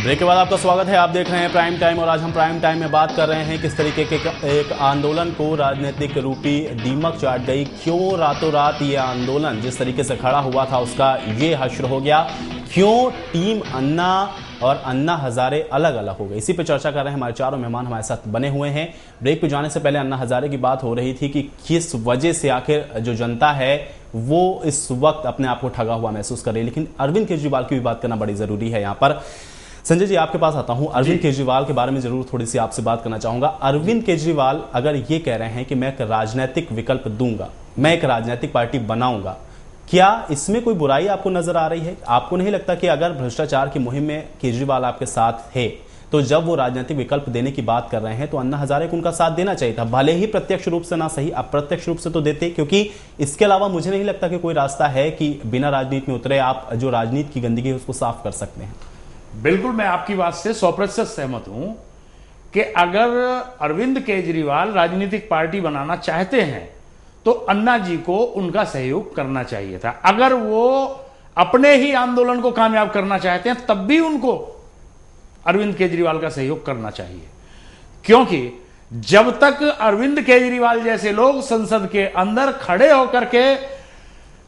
Break के बाद आपका स्वागत है। आप देख रहे हैं प्राइम टाइम और आज हम प्राइम टाइम में बात कर रहे हैं किस तरीके के एक आंदोलन को राजनीतिक रूपी दीमक चाट गई। क्यों रातों रात ये आंदोलन जिस तरीके से खड़ा हुआ था उसका ये हश्र हो गया। क्यों टीम अन्ना और अन्ना हजारे अलग अलग हो गए, इसी पे चर्चा कर रहे हैं। हमारे चारों मेहमान हमारे साथ बने हुए हैं। ब्रेक पे जाने से पहले अन्ना हजारे की बात हो रही थी कि किस वजह से आखिर जो जनता है वो इस वक्त अपने आप को ठगा हुआ महसूस कर रही है। लेकिन अरविंद केजरीवाल की भी बात करना बड़ी जरूरी है। यहाँ पर संजय जी आपके पास आता हूं। अरविंद केजरीवाल के बारे में जरूर थोड़ी सी आपसे बात करना चाहूंगा। अरविंद केजरीवाल अगर ये कह रहे हैं कि मैं एक राजनीतिक विकल्प दूंगा, मैं एक राजनीतिक पार्टी बनाऊंगा, क्या इसमें कोई बुराई आपको नजर आ रही है? आपको नहीं लगता कि अगर भ्रष्टाचार की मुहिम में केजरीवाल आपके साथ है तो जब वो राजनीतिक विकल्प देने की बात कर रहे हैं तो अन्ना हजारे को उनका साथ देना चाहिए था, भले ही प्रत्यक्ष रूप से ना सही, अप्रत्यक्ष रूप से तो देते, क्योंकि इसके अलावा मुझे नहीं लगता कि कोई रास्ता है कि बिना राजनीति में उतरे आप जो राजनीति की गंदगी है उसको साफ कर सकते हैं। बिल्कुल, मैं आपकी बात से 100% सहमत हूं कि अगर अरविंद केजरीवाल राजनीतिक पार्टी बनाना चाहते हैं तो अन्ना जी को उनका सहयोग करना चाहिए था। अगर वो अपने ही आंदोलन को कामयाब करना चाहते हैं तब भी उनको अरविंद केजरीवाल का सहयोग करना चाहिए, क्योंकि जब तक अरविंद केजरीवाल जैसे लोग संसद के अंदर खड़े होकर के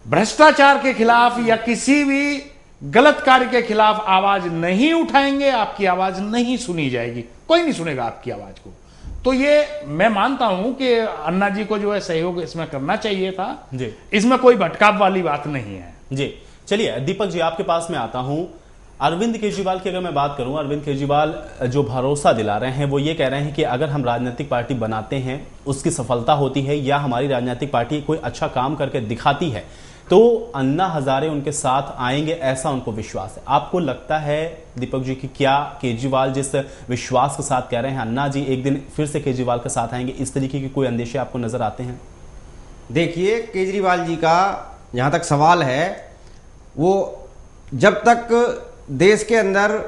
भ्रष्टाचार के खिलाफ या किसी भी गलत कार्य के खिलाफ आवाज नहीं उठाएंगे, आपकी आवाज नहीं सुनी जाएगी, कोई नहीं सुनेगा आपकी आवाज को। तो ये मैं मानता हूं कि अन्ना जी को जो है सहयोग इसमें करना चाहिए था जी। इसमें कोई भटकाव वाली बात नहीं है जी। चलिए दीपक जी आपके पास में आता हूं। अरविंद केजरीवाल की अगर मैं बात करूं, अरविंद केजरीवाल जो भरोसा दिला रहे हैं वो ये कह रहे हैं कि अगर हम राजनीतिक पार्टी बनाते हैं, उसकी सफलता होती है या हमारी राजनीतिक पार्टी कोई अच्छा काम करके दिखाती है तो अन्ना हजारे उनके साथ आएंगे, ऐसा उनको विश्वास है। आपको लगता है दीपक जी कि क्या केजरीवाल जिस विश्वास के साथ कह रहे हैं अन्ना जी एक दिन फिर से केजरीवाल के साथ आएंगे, इस तरीके के कोई अंदेशे आपको नजर आते हैं? देखिए, केजरीवाल जी का जहां तक सवाल है, वो जब तक देश के अंदर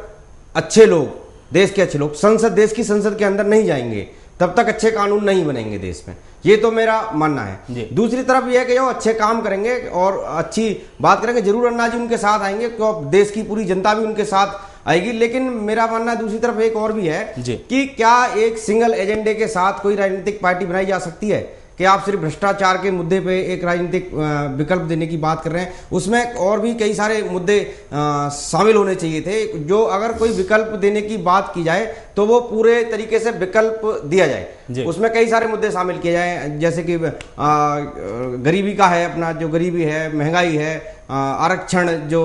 अच्छे लोग, देश के अच्छे लोग देश की संसद के अंदर नहीं जाएंगे तब तक अच्छे कानून नहीं बनेंगे देश में। ये तो मेरा मानना है। दूसरी तरफ यह है कि वो अच्छे काम करेंगे और अच्छी बात करेंगे, जरूर अन्ना जी उनके साथ आएंगे, क्योंकि देश की पूरी जनता भी उनके साथ आएगी। लेकिन मेरा मानना दूसरी तरफ एक और भी है कि क्या एक सिंगल एजेंडे के साथ कोई राजनीतिक पार्टी बनाई जा सकती है कि आप सिर्फ भ्रष्टाचार के मुद्दे पे एक राजनीतिक विकल्प देने की बात कर रहे हैं? उसमें और भी कई सारे मुद्दे शामिल होने चाहिए थे। जो अगर कोई विकल्प देने की बात की जाए तो वो पूरे तरीके से विकल्प दिया जाए, उसमें कई सारे मुद्दे शामिल किए जाए, जैसे कि गरीबी का है, अपना जो गरीबी है, महंगाई है, आरक्षण जो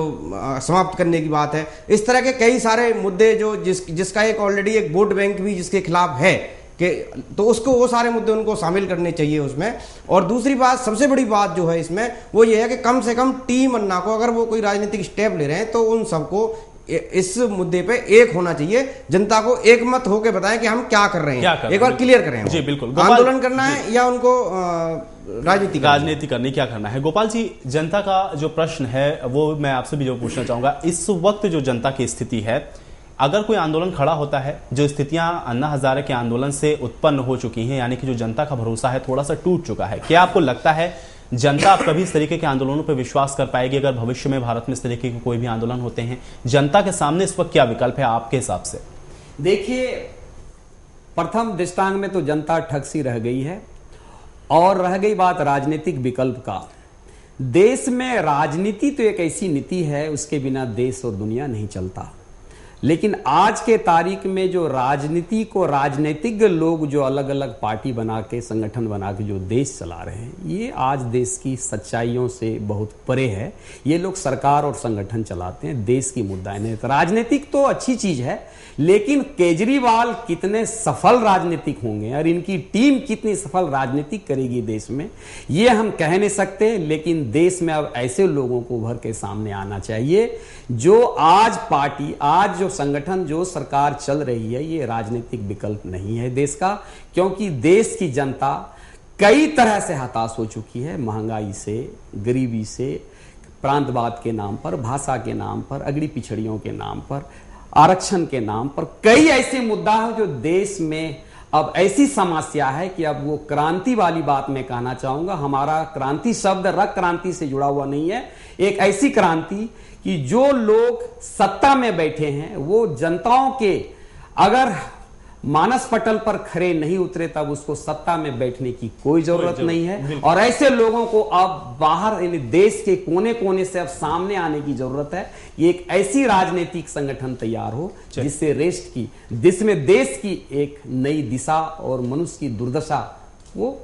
समाप्त करने की बात है, इस तरह के कई सारे मुद्दे जो जिसका एक ऑलरेडी एक वोट बैंक भी जिसके खिलाफ है कि तो उसको वो सारे मुद्दे उनको शामिल करने चाहिए उसमें। और दूसरी बात, सबसे बड़ी बात जो है इसमें वो ये है कि कम से कम टीम अन्ना को अगर वो कोई राजनीतिक स्टेप ले रहे हैं तो उन सबको इस मुद्दे पे एक होना चाहिए, जनता को एक मत होकर बताएं कि हम क्या कर रहे हैं, एक बार क्लियर करें। जी बिल्कुल, आंदोलन करना है या उनको राजनीति करनी, क्या करना है? गोपाल जी, जनता का जो प्रश्न है वो मैं आपसे भी जो पूछना चाहूंगा, इस वक्त जो जनता की स्थिति है, अगर कोई आंदोलन खड़ा होता है, जो स्थितियां अन्ना हजारे के आंदोलन से उत्पन्न हो चुकी हैं, यानी कि जो जनता का भरोसा है थोड़ा सा टूट चुका है, क्या आपको लगता है जनता अब कभी इस तरीके के आंदोलनों पर विश्वास कर पाएगी अगर भविष्य में भारत में इस तरीके के कोई भी आंदोलन होते हैं? जनता के सामने इस वक्त क्या विकल्प है आपके हिसाब से? देखिए, प्रथम दृष्टांत में तो जनता ठग सी रह गई है। और रह गई बात राजनीतिक विकल्प का, देश में राजनीति तो एक ऐसी नीति है उसके बिना देश और दुनिया नहीं चलता। लेकिन आज के तारीख में जो राजनीति को राजनीतिक लोग जो अलग अलग पार्टी बना के, संगठन बना के जो देश चला रहे हैं, ये आज देश की सच्चाइयों से बहुत परे है। ये लोग सरकार और संगठन चलाते हैं, देश की मुद्दाएं नहीं। तो राजनीतिक तो अच्छी चीज है, लेकिन केजरीवाल कितने सफल राजनीतिक होंगे और इनकी टीम कितनी सफल राजनीतिक करेगी देश में, ये हम कह नहीं सकते। लेकिन देश में अब ऐसे लोगों को उभर के सामने आना चाहिए जो आज पार्टी, आज जो संगठन, जो सरकार चल रही है, ये राजनीतिक विकल्प नहीं है देश का। क्योंकि देश की जनता कई तरह से हताश हो चुकी है, महंगाई से, गरीबी से, प्रांतवाद के नाम पर, भाषा के नाम पर, अगड़ी पिछड़ियों के नाम पर, आरक्षण के नाम पर, कई ऐसे मुद्दा है जो देश में अब ऐसी समस्या है कि अब वो क्रांति वाली बात मैं कहना चाहूंगा, हमारा क्रांति शब्द रक्त क्रांति से जुड़ा हुआ नहीं है। एक ऐसी क्रांति कि जो लोग सत्ता में बैठे हैं वो जनताओं के अगर मानस पटल पर खरे नहीं उतरे तब उसको सत्ता में बैठने की कोई जरूरत नहीं है। और ऐसे लोगों को अब बाहर देश के कोने कोने से अब सामने आने की जरूरत है कि एक ऐसी राजनीतिक संगठन तैयार हो जिससे जिसमें देश की एक नई दिशा और मनुष्य की दुर्दशा वो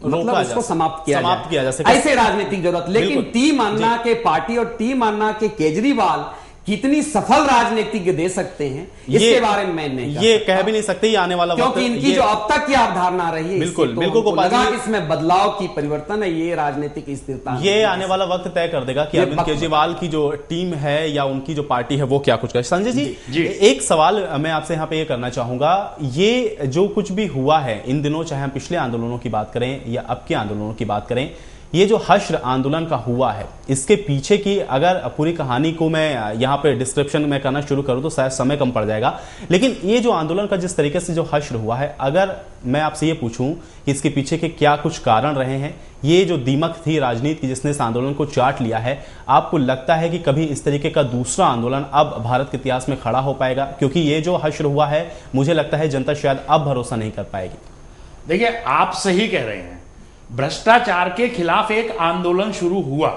मतलब उसको समाप्त किया जा सके, ऐसे राजनीतिक जरूरत। लेकिन टीम अन्ना के पार्टी और टीम अन्ना के केजरीवाल कितनी सफल राजनीतिज्ञ दे सकते हैं इसके बारे में मैं नहीं ये कह भी नहीं सकते। ये आने वाला वक्त, क्योंकि इनकी जो अब तक की अवधारणा रही है बिल्कुल इसमें बदलाव की परिवर्तन है, ये राजनीतिक स्थिरता, ये आने वाला वक्त तय कर देगा कि अरविंद केजरीवाल की जो टीम है या उनकी जो पार्टी है वो क्या कुछ करे। संजय जी, एक सवाल मैं आपसे यहाँ पे ये करना चाहूंगा, ये जो कुछ भी हुआ है इन दिनों, चाहे हम पिछले आंदोलनों की बात करें या अब के आंदोलनों की बात करें, ये जो हश्र आंदोलन का हुआ है इसके पीछे की अगर पूरी कहानी को मैं यहाँ पे डिस्क्रिप्शन में करना शुरू करूँ तो शायद समय कम पड़ जाएगा। लेकिन ये जो आंदोलन का जिस तरीके से जो हश्र हुआ है, अगर मैं आपसे ये पूछूं कि इसके पीछे के क्या कुछ कारण रहे हैं, ये जो दीमक थी राजनीति की जिसने इस आंदोलन को चाट लिया है, आपको लगता है कि कभी इस तरीके का दूसरा आंदोलन अब भारत के इतिहास में खड़ा हो पाएगा? क्योंकि ये जो हश्र हुआ है मुझे लगता है जनता शायद अब भरोसा नहीं कर पाएगी। देखिए, आप सही कह रहे हैं, भ्रष्टाचार के खिलाफ एक आंदोलन शुरू हुआ,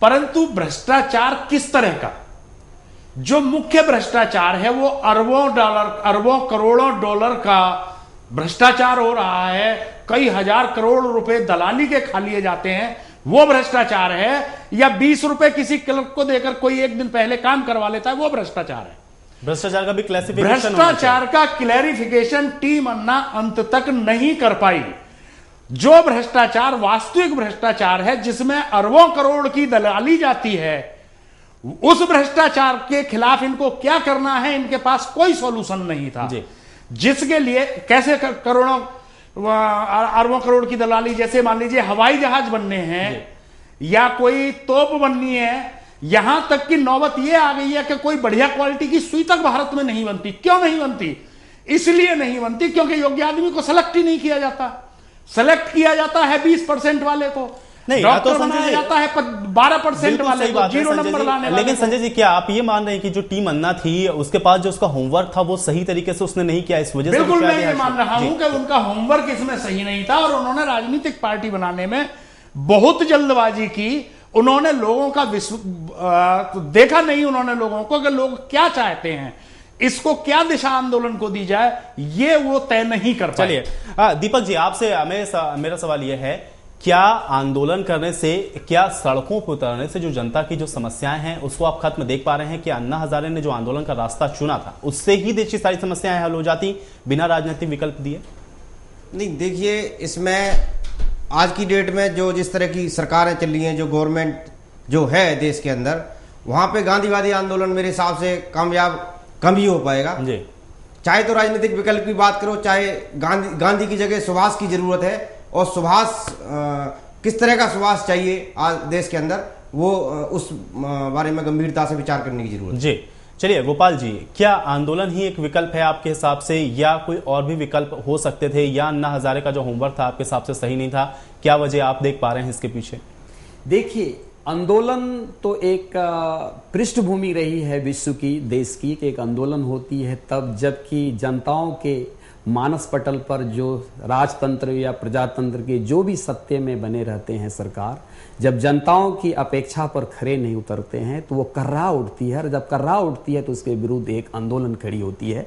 परंतु भ्रष्टाचार किस तरह का? जो मुख्य भ्रष्टाचार है वो अरबों करोड़ों डॉलर का भ्रष्टाचार हो रहा है, कई हजार करोड़ रुपए दलाली के खा लिए जाते हैं, वो भ्रष्टाचार है? या 20 रुपए किसी क्लर्क को देकर कोई एक दिन पहले काम करवा लेता है, वो भ्रष्टाचार है? भ्रष्टाचार का भी क्लासिफिकेशन, भ्रष्टाचार का क्लैरिफिकेशन टीम अन्ना अंत तक नहीं कर पाई। जो भ्रष्टाचार वास्तविक भ्रष्टाचार है जिसमें अरबों करोड़ की दलाली जाती है, उस भ्रष्टाचार के खिलाफ इनको क्या करना है, इनके पास कोई सॉल्यूशन नहीं था। जिसके लिए कैसे करोड़ों अरबों करोड़ की दलाली, जैसे मान लीजिए हवाई जहाज बनने हैं या कोई तोप बननी है, यहां तक कि नौबत यह आ गई है कि कोई बढ़िया क्वालिटी की सुई तक भारत में नहीं बनती। क्यों नहीं बनती? इसलिए नहीं बनती क्योंकि योग्य आदमी को सेलेक्ट ही नहीं किया जाता। सेलेक्ट किया जाता है 20% वाले को, नहीं डॉक्टर बनाया जाता है 12% वाले को, 0 नंबर लाने वाले। लेकिन संजय जी, क्या आप ये मान रहे हैं कि जो टीम अन्ना थी उसके पास जो उसका होमवर्क था वो सही तरीके से उसने नहीं किया, इस वजह से? बिल्कुल मैं ये मान रहा हूं कि उनका होमवर्क इसमें सही नहीं था और उन्होंने राजनीतिक पार्टी बनाने में बहुत जल्दबाजी की। उन्होंने लोगों का देखा नहीं, उन्होंने लोगों को कि लोग क्या चाहते हैं, इसको क्या दिशा आंदोलन को दी जाए, ये वो तय नहीं कर पाए। चलिए दीपक जी, आपसे मेरा सवाल यह है, क्या आंदोलन करने से, क्या सड़कों पर उतरने से जो जनता की जो समस्याएं हैं उसको आप खत्म देख पा रहे हैं? कि अन्ना हजारे ने जो आंदोलन का रास्ता चुना था उससे ही देश की सारी समस्याएं हल हो जाती बिना राजनीतिक विकल्प दिए? नहीं, देखिए, इसमें आज की डेट में जो जिस तरह की सरकारें चल रही हैं, जो गवर्नमेंट जो है देश के अंदर, वहां पे गांधीवादी आंदोलन मेरे हिसाब से कामयाब कम ही हो पाएगा जी। चाहे तो राजनीतिक विकल्प की बात करो, चाहे गांधी की जगह सुभाष की जरूरत है, और सुभाष किस तरह का सुभाष चाहिए आज देश के अंदर, वो उस बारे में गंभीरता से विचार करने की जरूरत है जी। चलिए गोपाल जी, क्या आंदोलन ही एक विकल्प है आपके हिसाब से, या कोई और भी विकल्प हो सकते थे, या अन्ना हजारे का जो होमवर्क था आपके हिसाब से सही नहीं था? क्या वजह आप देख पा रहे हैं इसके पीछे? देखिए, आंदोलन तो एक पृष्ठभूमि रही है विश्व की, देश की, कि एक आंदोलन होती है तब जबकि जनताओं के मानस पटल पर जो राजतंत्र या प्रजातंत्र के जो भी सत्ते में बने रहते हैं सरकार, जब जनताओं की अपेक्षा पर खरे नहीं उतरते हैं तो वो कर्रा उठती है, और जब कर्रा उठती है तो उसके विरुद्ध एक आंदोलन खड़ी होती है।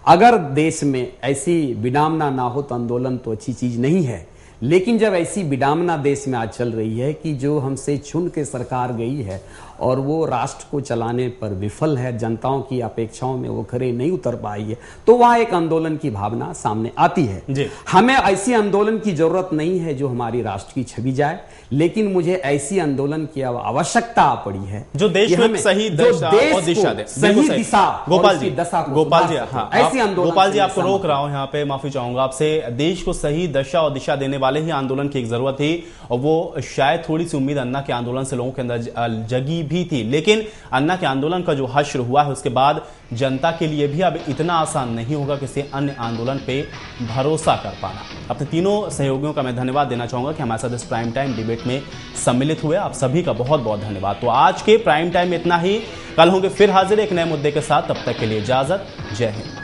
अगर देश में ऐसी विडंबना ना हो तो आंदोलन तो अच्छी चीज नहीं है, लेकिन जब ऐसी विडंबना देश में आज चल रही है कि जो हमसे चुन के सरकार गई है और वो राष्ट्र को चलाने पर विफल है, जनताओं की अपेक्षाओं में वो खरे नहीं उतर पाई है, तो वहां एक आंदोलन की भावना सामने आती है जी। हमें ऐसी आंदोलन की जरूरत नहीं है जो हमारी राष्ट्र की छवि जाए, लेकिन मुझे ऐसी आंदोलन की आवश्यकता पड़ी है जो देश को सही दिशा और दिशा दे, सही दिशा। गोपाल जी, हाँ, ऐसी आंदोलन, गोपाल जी आपको रोक रहा हूं यहाँ पे, माफी चाहूंगा आपसे। देश को सही दशा और दिशा देने वाले ही आंदोलन की एक जरूरत थी, और वो शायद थोड़ी सी उम्मीद अन्ना के आंदोलन से लोगों के अंदर जगी भी थी, लेकिन अन्ना के आंदोलन का जो हश्र हुआ है उसके बाद जनता के लिए भी अब इतना आसान नहीं होगा किसी अन्य आंदोलन पे भरोसा कर पाना। अपने तीनों सहयोगियों का मैं धन्यवाद देना चाहूंगा कि हमारे साथ इस प्राइम टाइम डिबेट में सम्मिलित हुए। आप सभी का बहुत बहुत धन्यवाद। तो आज के प्राइम टाइम में इतना ही, कल होंगे फिर हाजिर एक नए मुद्दे के साथ, तब तक के लिए इजाजत, जय हिंद।